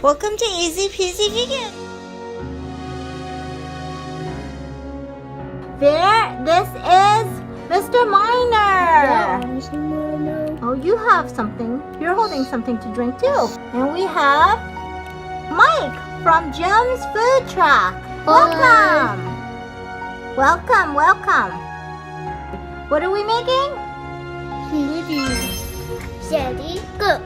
Welcome to Easy Peasy Vegan. This is Mr. Miner. Oh, you have something. You're holding something to drink too. And we have Mike from Jim's Food Truck. Welcome. Welcome, welcome. What are we making? Smoothie. Ready, go.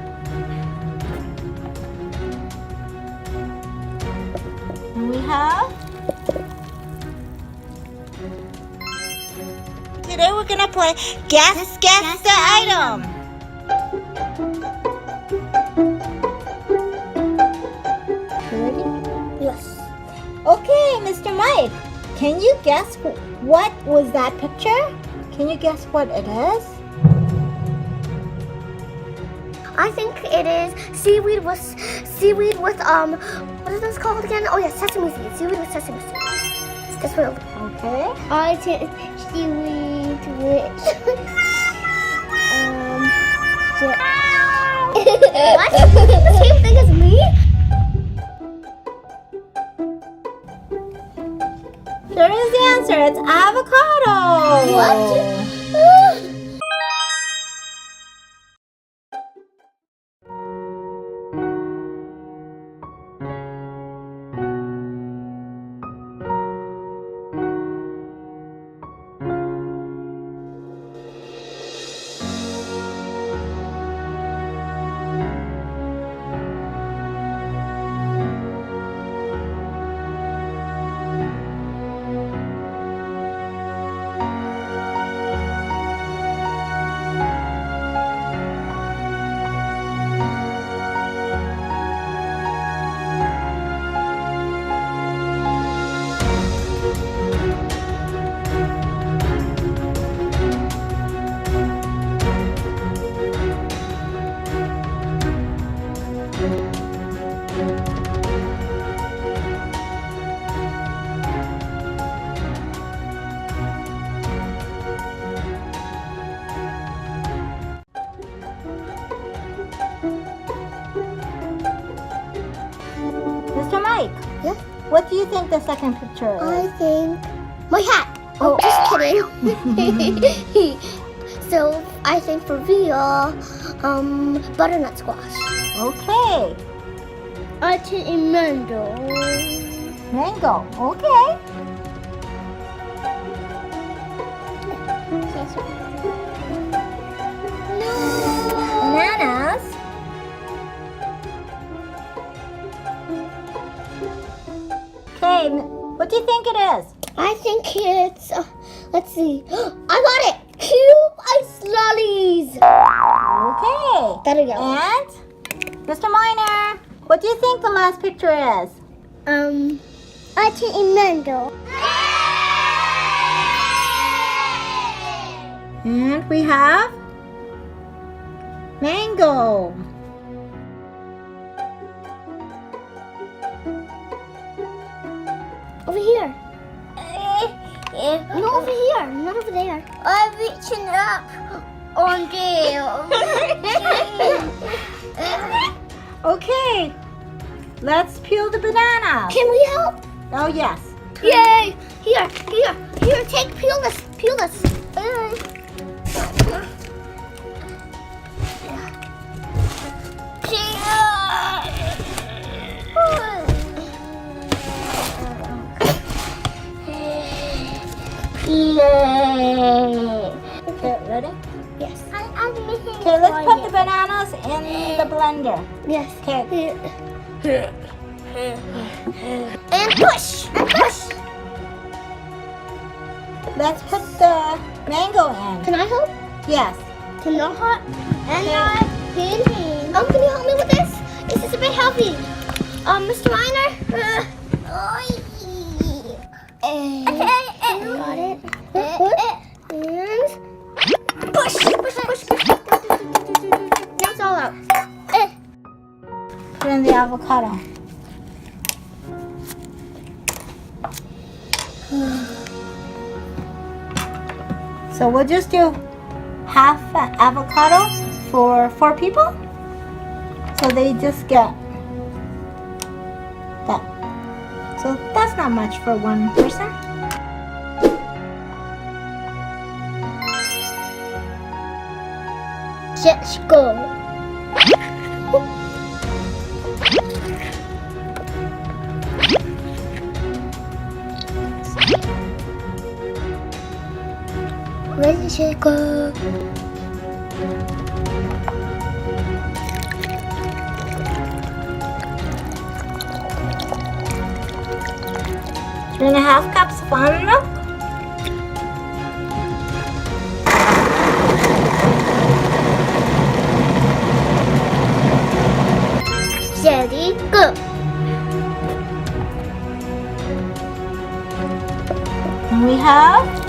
And we have... Today we're gonna play Guess the Item. You ready? Yes. Okay, Mr. Mike, can you guess what was that picture? Can you guess what it is? I think it is seaweed with what is this called again? Oh yeah, sesame seeds. Seaweed with sesame seeds. It's swirling. Okay. I think seaweed with what? The same thing as me? There is the answer. It's avocado. What? Mr. Mike, Yeah? what do you think the second picture is? I think my hat. Oh, just kidding. So I think for real, butternut squash. Okay. I think a mango. Mango. Okay. Bananas. Okay, what do you think it is? I think it's, let's see. I got it! Cube ice lollies! Okay. There we go. And Mr. Miner, what do you think the last picture is? I think a mango. And we have mango. Over here. No, over here, not over there. I'm reaching up on there. Okay, let's peel the banana. Can we help? Oh, yes. Yay! Here, peel this. Okay, ready? Yes. Okay, let's put the bananas in the blender. Yes. Okay. And push. Let's put the mango in. Can I help? Yes. Can you help? And can you help me with this? This is a bit heavy. Mr. Miner. Got it. And push. Now it's all out. Put in the avocado. So we'll just do half avocado for 4 people. So they just get So that's not much for one person. Let's go. Let's go. Three and a half cups of almond milk. Ready, go. And we have